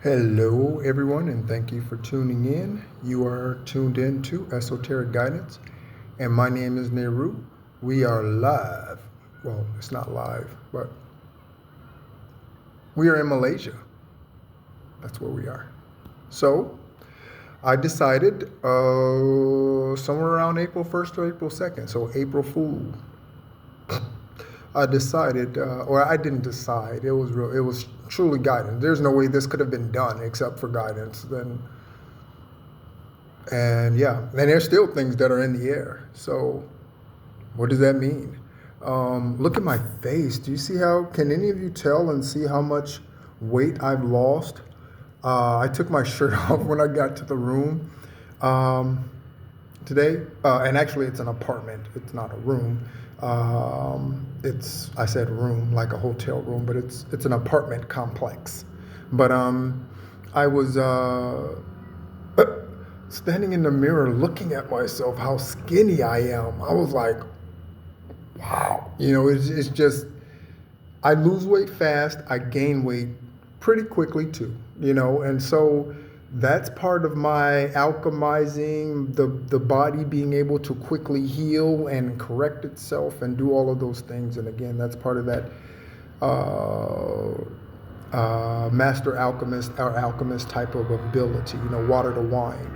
Hello, everyone, and thank you for tuning in. You are tuned in to Esoteric Guidance, and my name is Nehru. We are live. Well, it's not live, but we are in Malaysia. That's where we are. So, I decided somewhere around April 1st or April 2nd, so April Fool. I decided, or I didn't decide. It was real. It was truly guidance. There's no way this could have been done except for guidance. And yeah, and there's still things that are in the air. So, what does that mean? Look at my face. Do you see how? Can any of you tell and see how much weight I've lost? I took my shirt off when I got to the room today, and actually, it's an apartment. It's not a room. I said room like a hotel room, but it's an apartment complex. But I was standing in the mirror looking at myself, how skinny I am. I was like, wow. It's just, I lose weight fast. I gain weight pretty quickly too, and so that's part of my alchemizing the body being able to quickly heal and correct itself and do all of those things. And again, that's part of that master alchemist or alchemist type of ability, water to wine.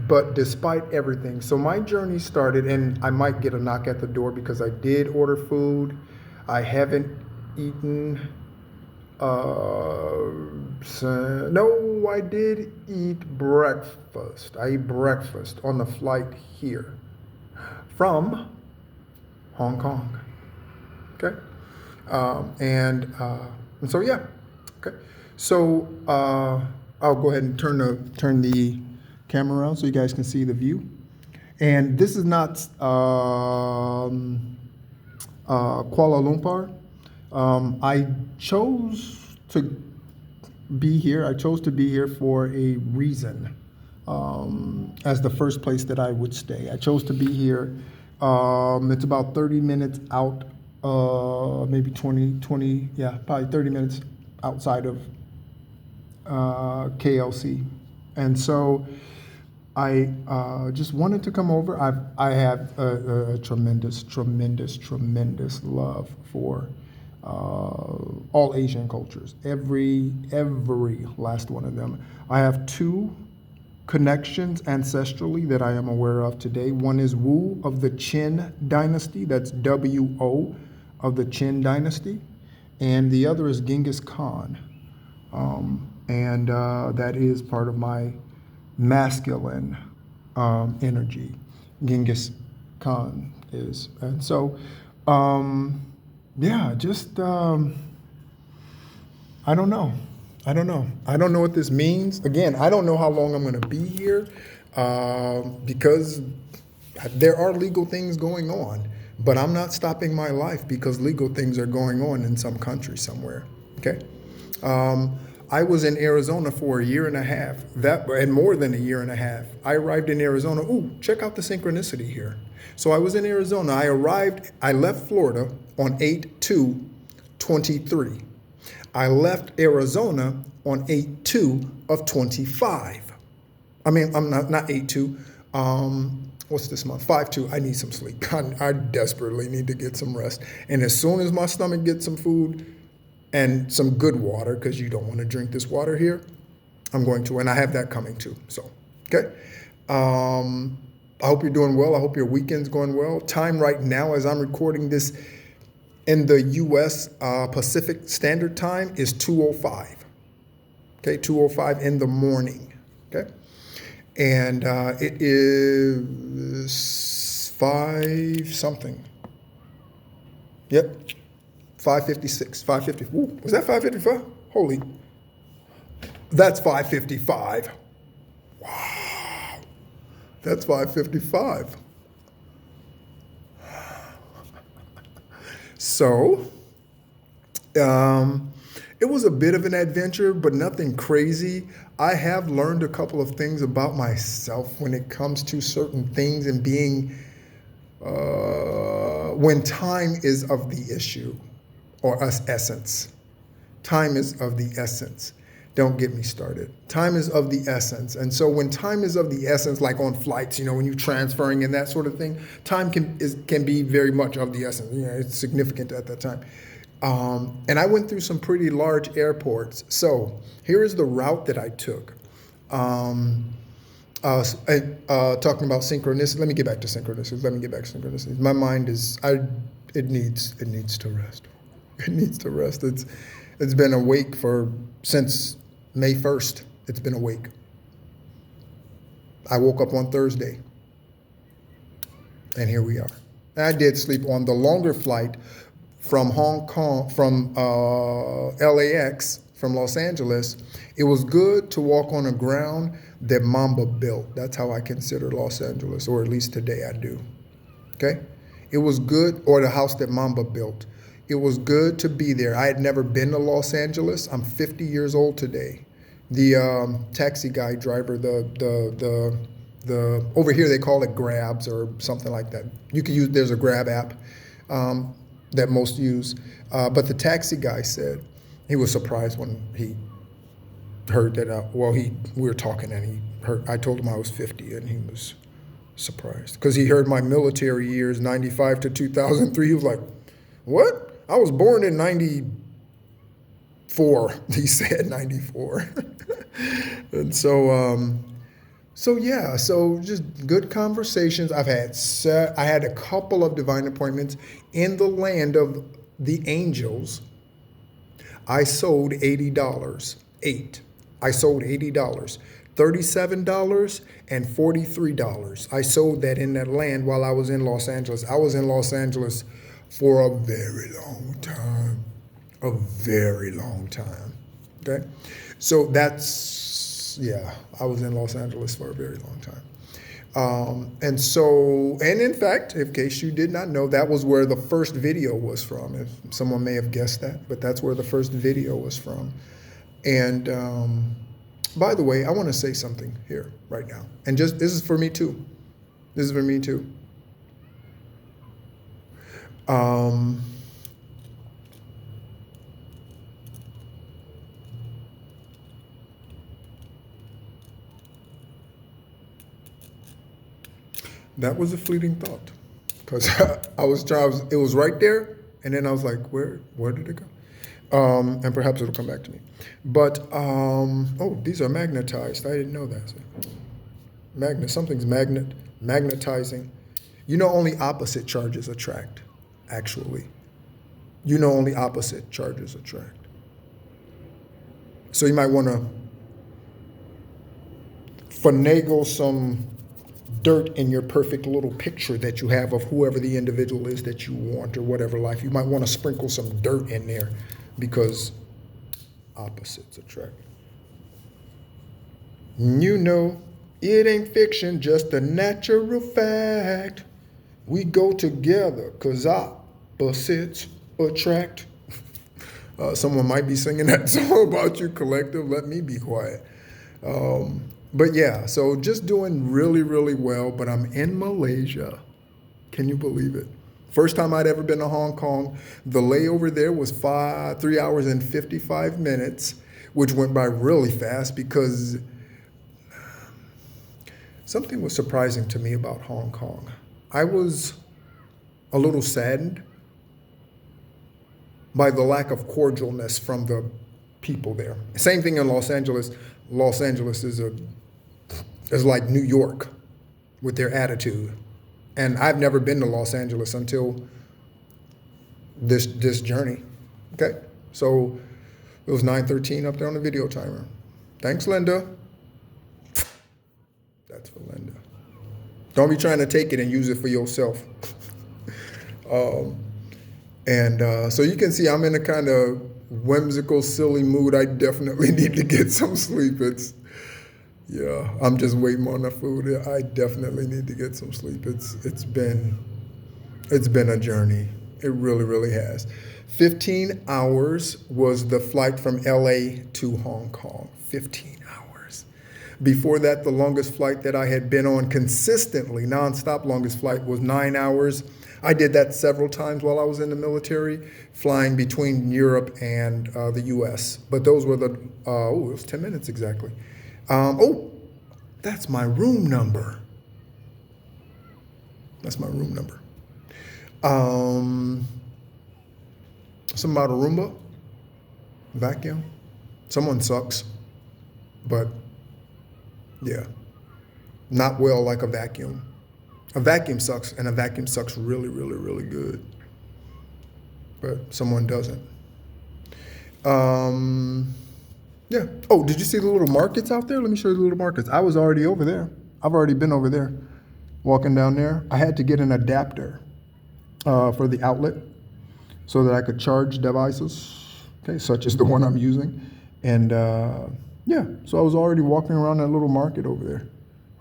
But despite everything, so my journey started, and I might get a knock at the door because I did order food. I haven't eaten. No, I did eat breakfast. I ate breakfast on the flight here from Hong Kong. Okay, and so yeah. Okay, so I'll go ahead and turn the camera around so you guys can see the view. And this is not Kuala Lumpur. I chose to be here. I chose to be here for a reason, as the first place that I would stay. I chose to be here. It's about 30 minutes out, maybe 20, yeah, probably 30 minutes outside of KLC. And so I just wanted to come over. I have a tremendous love for all Asian cultures, every last one of them. I have two connections ancestrally that I am aware of today. One is Wu of the Qin dynasty, that's W-O of the Qin dynasty, and the other is Genghis Khan, and that is part of my masculine energy. Genghis Khan is, and so yeah, just I don't know. I don't know what this means. Again, I don't know how long I'm going to be here because there are legal things going on, but I'm not stopping my life because legal things are going on in some country somewhere. Okay. I was in Arizona for a year and a half, and more than a year and a half. I arrived in Arizona. Ooh, check out the synchronicity here. So I was in Arizona. I left Florida on 8/2/23. I left Arizona on 8/2 of 25. I mean, I'm not 8/2. What's this month? 5/2. I need some sleep. I desperately need to get some rest. And as soon as my stomach gets some food and some good water, because you don't want to drink this water here, I'm going to, and I have that coming too. So, okay. I hope you're doing well. I hope your weekend's going well. Time right now, as I'm recording this in the U.S. Pacific Standard Time, is 2:05. Okay, 2:05 in the morning. Okay, and it is 5 something. Yep, 5:56, 5:50. Ooh, was that 5:55? Holy, that's 5:55. Wow, that's 5:55. So, it was a bit of an adventure, but nothing crazy. I have learned a couple of things about myself when it comes to certain things and being, when time is of the issue or essence. time is of the essence. Don't get me started. Time is of the essence. And so when time is of the essence, like on flights, when you're transferring and that sort of thing, time can be very much of the essence. It's significant at that time. And I went through some pretty large airports. So here is the route that I took. Talking about synchronicity. Let me get back to synchronicity. My mind it needs to rest. It needs to rest. It's been awake since May 1st. It's been awake. I woke up on Thursday. And here we are. And I did sleep on the longer flight from Hong Kong, from LAX, from Los Angeles. It was good to walk on a ground that Mamba built. That's how I consider Los Angeles, or at least today I do. Okay? It was good, or the house that Mamba built. It was good to be there. I had never been to Los Angeles. I'm 50 years old today. The taxi guy driver, the over here they call it Grabs or something like that. You can use, there's a Grab app that most use. But the taxi guy said he was surprised when he heard that. We were talking and he heard, I told him I was 50 and he was surprised because he heard my military years, 95 to 2003. He was like, what? I was born in 94. He said 94. And so just good conversations. I had a couple of divine appointments in the land of the angels. I sold $80. I sold $80. $37 and $43. I sold that in that land while I was in Los Angeles. I was in Los Angeles for a very long time. A very long time. Okay? So I was in Los Angeles for a very long time. And in fact, in case you did not know, that was where the first video was from. If someone may have guessed that, but that's where the first video was from. And by the way, I want to say something here right now. And this is for me too. This is for me too. That was a fleeting thought, because it was right there, and then I was like, where did it go? And perhaps it'll come back to me. But these are magnetized. I didn't know that. Something's magnetizing. Only opposite charges attract. Actually, only opposite charges attract. So you might want to finagle some dirt in your perfect little picture that you have of whoever the individual is that you want or whatever life. You might want to sprinkle some dirt in there because opposites attract. It ain't fiction, just a natural fact. We go together because opposites attract. Someone might be singing that song about you, collective. Let me be quiet. But yeah, so just doing really, really well. But I'm in Malaysia. Can you believe it? First time I'd ever been to Hong Kong. The layover there was 3 hours and 55 minutes, which went by really fast because something was surprising to me about Hong Kong. I was a little saddened by the lack of cordialness from the people there. Same thing in Los Angeles. Los Angeles is like New York with their attitude. And I've never been to Los Angeles until this journey. Okay? So it was 9:13 up there on the video timer. Thanks, Linda. That's for Linda. Don't be trying to take it and use it for yourself. So you can see I'm in a kind of whimsical, silly mood. I definitely need to get some sleep. I'm just waiting on the food. I definitely need to get some sleep. It's been a journey. It really, really has. 15 hours was the flight from LA to Hong Kong. 15 hours. Before that, the longest flight that I had been on consistently, nonstop longest flight was 9 hours. I did that several times while I was in the military, flying between Europe and the U.S. But those were the, it was 10 minutes exactly. That's my room number. That's my room number. Something about a Roomba, vacuum. Someone sucks, but yeah, not well like a vacuum. A vacuum sucks, and a vacuum sucks really, really, really good. But someone doesn't. Yeah. Oh, did you see the little markets out there? Let me show you the little markets. I was already over there. I've already been over there, walking down there. I had to get an adapter for the outlet so that I could charge devices, okay, such as the one I'm using. And yeah, so I was already walking around that little market over there.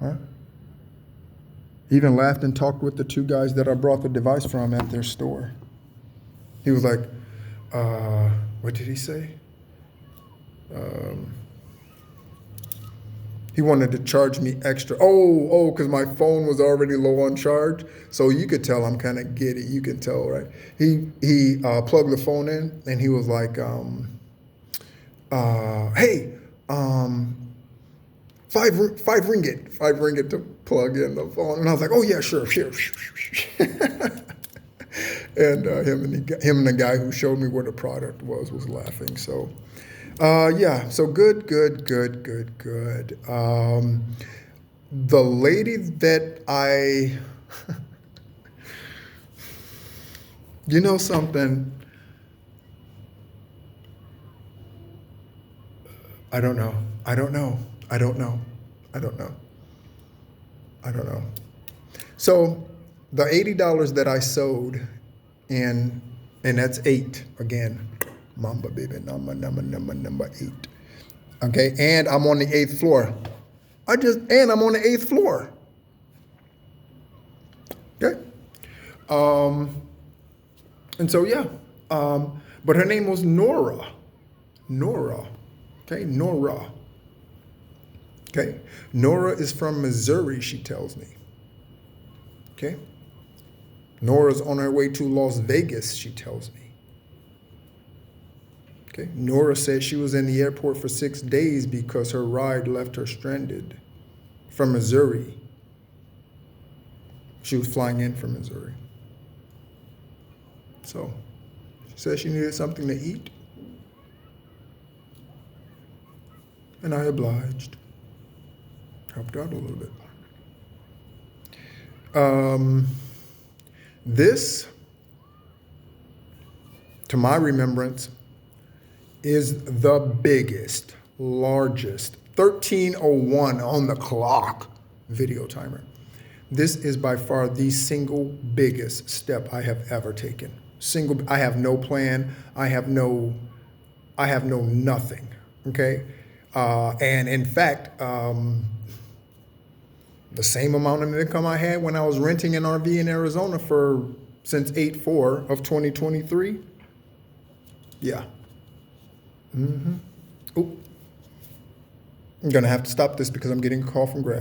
Right? Even laughed and talked with the two guys that I brought the device from at their store. He was like, what did he say? He wanted to charge me extra. Because my phone was already low on charge. So you could tell I'm kind of giddy. You can tell, right? He plugged the phone in, and he was like, hey, 5 ringgit to plug in the phone. And I was like, oh yeah, sure. And him and the guy who showed me what the product was laughing. So yeah, so good. The lady that you know something, I don't know. So the $80 that I sewed in, and that's 8 again. Mamba baby, number 8. Okay, and I'm on the 8th floor. I'm on the 8th floor. Okay. And so yeah. But her name was Nora. Okay, Nora. Okay. Nora is from Missouri, she tells me. Okay. Nora's on her way to Las Vegas, she tells me. Okay. Nora said she was in the airport for 6 days because her ride left her stranded from Missouri. She was flying in from Missouri. So she said she needed something to eat. And I obliged. Helped out a little bit. This, to my remembrance, is the biggest, largest, 1301 on the clock video timer. This is by far the single biggest step I have ever taken. I have no plan. I have no nothing. Okay. And in fact, the same amount of income I had when I was renting an RV in Arizona since 8/4 of 2023. Yeah. I'm gonna have to stop this because I'm getting a call from Grab.